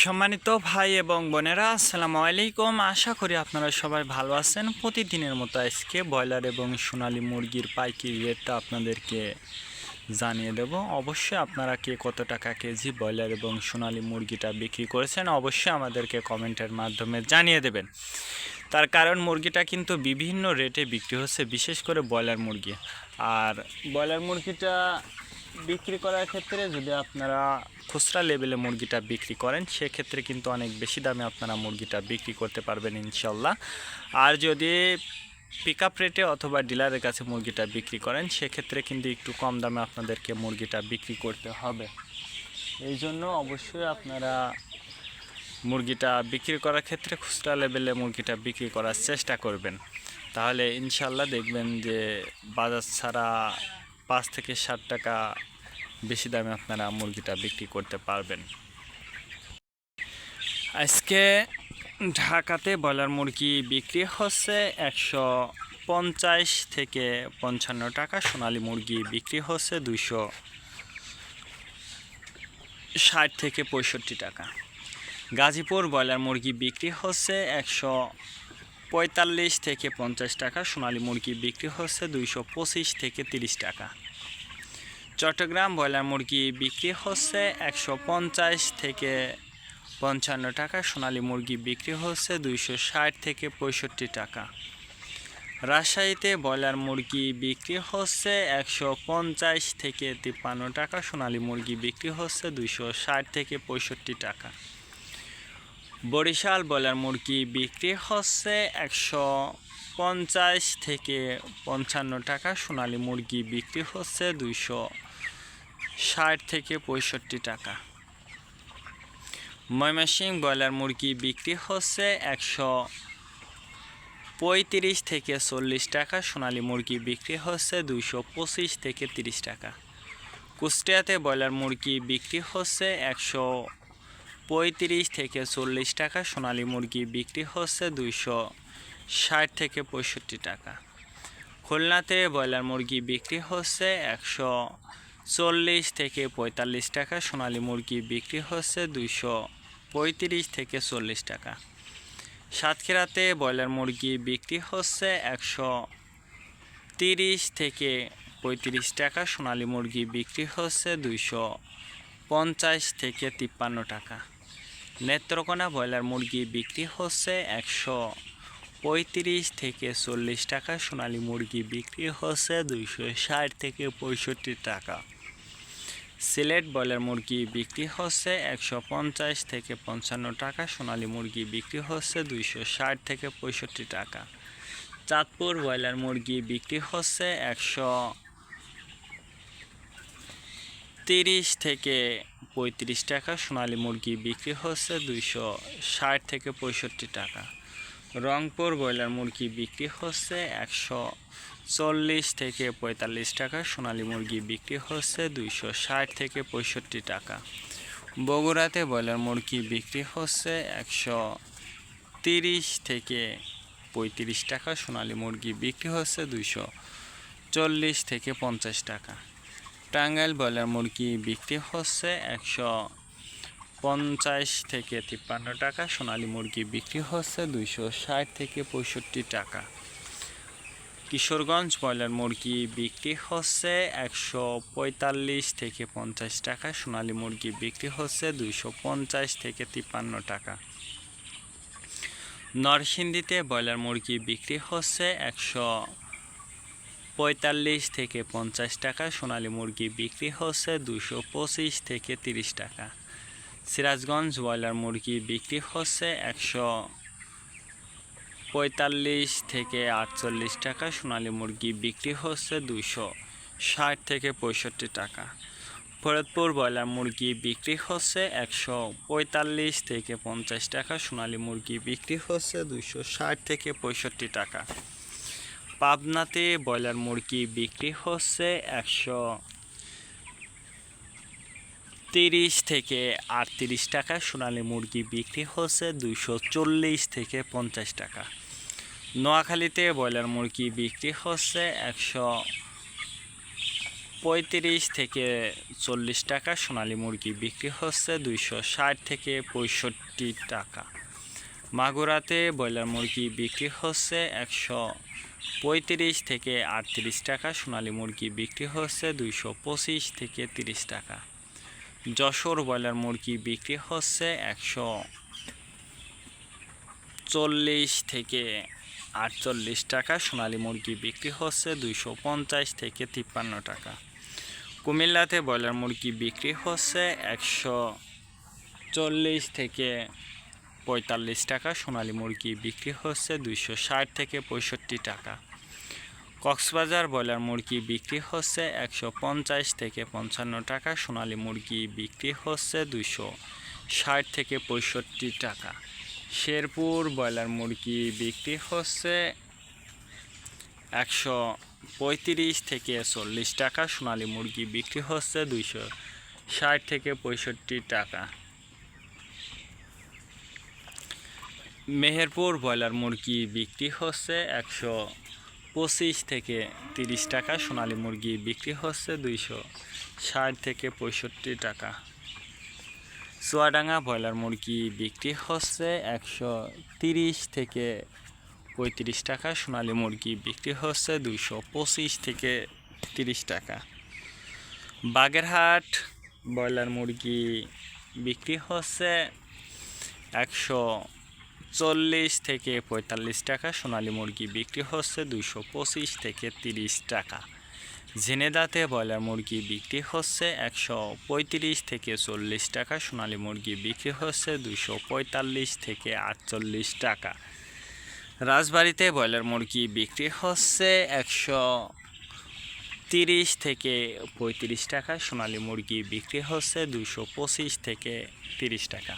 সম্মানিত ভাই এবং বোনেরা, আসসালামু আলাইকুম। আশা করি আপনারা সবাই ভালো আছেন। প্রতিদিনের মতো আজকে ব্রয়লার এবং সোনালী মুরগির পাইকারি রেটটা আপনাদেরকে জানিয়ে দেব। অবশ্যই আপনারা কে কত টাকা কেজি ব্রয়লার এবং সোনালী মুরগিটা বিক্রি করেছেন অবশ্যই আমাদেরকে কমেন্টের মাধ্যমে জানিয়ে দেবেন। তার কারণ মুরগিটা কিন্তু বিভিন্ন রেটে বিক্রি হচ্ছে, বিশেষ করে ব্রয়লার মুরগি। আর ব্রয়লার মুরগিটা বিক্রি করার ক্ষেত্রে যদি আপনারা খুচরা লেভেলে মুরগিটা বিক্রি করেন সেক্ষেত্রে কিন্তু অনেক বেশি দামে আপনারা মুরগিটা বিক্রি করতে পারবেন ইনশাল্লাহ। আর যদি পিক আপ রেটে অথবা ডিলারের কাছে মুরগিটা বিক্রি করেন সেক্ষেত্রে কিন্তু একটু কম দামে আপনাদেরকে মুরগিটা বিক্রি করতে হবে। এই জন্য অবশ্যই আপনারা মুরগিটা বিক্রি করার ক্ষেত্রে খুচরা লেভেলে মুরগিটা বিক্রি করার চেষ্টা করবেন। তাহলে ইনশাল্লাহ দেখবেন যে বাজার ছাড়া 5 থেকে 7 টাকা বেশি দামে আপনারা মুরগিটা বিক্রি করতে পারবেন। আজকে ঢাকাতে ব্রয়লার মুরগি বিক্রি হচ্ছে 150 থেকে 55 টাকা। সোনালী মুরগি বিক্রি হচ্ছে 260 থেকে 65 টাকা। গাজীপুর ব্রয়লার মুরগি বিক্রি হচ্ছে 145 থেকে 50 টাকা। সোনালী মুরগি বিক্রি হচ্ছে 225 থেকে 30 টাকা। চট্টগ্রাম ব্রয়লার মুরগি বিক্রি হচ্ছে 150 থেকে 55 টাকা। সোনালী মুরগি বিক্রি হচ্ছে 260 থেকে 65 টাকা। রাজশাহীতে ব্রয়লার মুরগি বিক্রি হচ্ছে 150 থেকে 53 টাকা। সোনালী মুরগি বিক্রি হচ্ছে 260 থেকে 65 টাকা। বরিশাল ব্রয়লার মুরগি বিক্রি হচ্ছে 150 থেকে 55 টাকা। সোনালী মুরগি বিক্রি হচ্ছে 260 থেকে 65 টাকা। ময়মনসিংহ ব্রয়লার মুরগি বিক্রি হচ্ছে 135 থেকে 40 টাকা। সোনালী মুরগি বিক্রি হচ্ছে 225 থেকে 30 টাকা। কুষ্টিয়াতে ব্রয়লার মুরগি বিক্রি হচ্ছে 135 থেকে 40 টাকা। সোনালী মুরগি বিক্রি হচ্ছে 260 থেকে 65 টাকা। খুলনাতে ব্রয়লার মুরগি বিক্রি হচ্ছে 140 থেকে 45 টাকা। সোনালী মুরগি বিক্রি হচ্ছে 235 থেকে 40 টাকা। সাতক্ষীরাতে ব্রয়লার মুরগি বিক্রি হচ্ছে 130 থেকে 35 টাকা। সোনালী মুরগি বিক্রি হচ্ছে 250 থেকে 53 টাকা। নেত্রকোনা ব্রয়লার মুরগি বিক্রি হচ্ছে 135 থেকে 40 টাকা। সোনালী মুরগি বিক্রি হচ্ছে 260 থেকে 65 টাকা। সিলেট ব্রয়লার মুরগি বিক্রি হচ্ছে 150 থেকে 55 টাকা। সোনালী মুরগি বিক্রি হচ্ছে 260 থেকে 65 টাকা। চাঁদপুর ব্রয়লার মুরগি বিক্রি হচ্ছে 130 থেকে 35 টাকা। সোনালী মুরগি বিক্রি হচ্ছে 260 থেকে 65 টাকা। রংপুর ব্রয়লার মুরগি বিক্রি হচ্ছে 140 থেকে 45 টাকা। সোনালী মুরগি বিক্রি হচ্ছে 260 থেকে 65 টাকা। বগুড়াতে ব্রয়লার মুরগি বিক্রি হচ্ছে 130 থেকে 35 টাকা। সোনালী মুরগি বিক্রি হচ্ছে 240 থেকে 50 টাকা। টাঙ্গাইল ব্রয়লার মুরগি বিক্রি হচ্ছে 150 থেকে 53 টাকা। সোনালী মুরগি বিক্রি হচ্ছে 260 থেকে 65 টাকা। কিশোরগঞ্জ ব্রয়লার মুরগি বিক্রি হচ্ছে 145 থেকে 50 টাকা। সোনালী মুরগি বিক্রি হচ্ছে 250 থেকে 53 টাকা। নরসিংদীতে ব্রয়লার মুরগি বিক্রি হচ্ছে 145 থেকে 50 টাকা। সোনালী মুরগি বিক্রি হচ্ছে 225 থেকে 30 টাকা। সিরাজগঞ্জ ব্রয়লার মুরগি বিক্রি হচ্ছে 145 থেকে 48 টাকা। সোনালী মুরগি বিক্রি হচ্ছে 260 থেকে 65 টাকা। ফরিদপুর ব্রয়লার মুরগি বিক্রি হচ্ছে 145 থেকে 50 টাকা। সোনালী মুরগি বিক্রি হচ্ছে 260 থেকে 65 টাকা। পাবনাতে ব্রয়লার মুরগি বিক্রি হচ্ছে 130 থেকে 38 টাকা। সোনালী মুরগি বিক্রি হচ্ছে 240 থেকে 50 টাকা। নোয়াখালীতে ব্রয়লার মুরগি বিক্রি হচ্ছে 35 থেকে 40 টাকা। সোনালী মুরগি বিক্রি হচ্ছে 260 থেকে 65 টাকা। মাগুরাতে ব্রয়লার মুরগি বিক্রি হচ্ছে 135 থেকে 38 টাকা। সোনালী মুরগি বিক্রি হচ্ছে 225 থেকে 30 টাকা। যশোর ব্রয়লার মুরগি বিক্রি হচ্ছে 140 থেকে 48 টাকা। সোনালী মুরগি বিক্রি হচ্ছে 250 থেকে 53 টাকা। কুমিল্লাতে ব্রয়লার মুরগি বিক্রি হচ্ছে 140 থেকে 45 টাকা। সোনালী মুরগি বিক্রি হচ্ছে 260 থেকে 65 টাকা। কক্সবাজার ব্রয়লার মুরগি বিক্রি হচ্ছে 150 থেকে 55 টাকা। সোনালী মুরগি বিক্রি হচ্ছে 260 থেকে 65 টাকা। শেরপুর ব্রয়লার মুরগি বিক্রি হচ্ছে 135 থেকে 40 টাকা। সোনালী মুরগি বিক্রি হচ্ছে 260 থেকে 65 টাকা। মেহেরপুর ব্রয়লার মুরগি বিক্রি হচ্ছে 125 থেকে 30 টাকা। সোনালী মুরগি বিক্রি হচ্ছে 260 থেকে 65 টাকা। চুয়াডাঙ্গা ব্রয়লার মুরগি বিক্রি হচ্ছে 130 থেকে 35 টাকা। সোনালী মুরগি বিক্রি হচ্ছে 225 থেকে 30 টাকা। বাগেরহাট ব্রয়লার মুরগি বিক্রি হচ্ছে 140 থেকে 45 টাকা। সোনালী মুরগি বিক্রি হচ্ছে 225 থেকে 30 টাকা। ঝিনেদাতে ব্রয়লার মুরগি বিক্রি হচ্ছে 135 থেকে 40 টাকা। সোনালী মুরগি বিক্রি হচ্ছে 245 থেকে 48 টাকা। রাজবাড়িতে ব্রয়লার মুরগি বিক্রি হচ্ছে 130 থেকে 35 টাকা। সোনালী মুরগি বিক্রি হচ্ছে 225 থেকে 30 টাকা।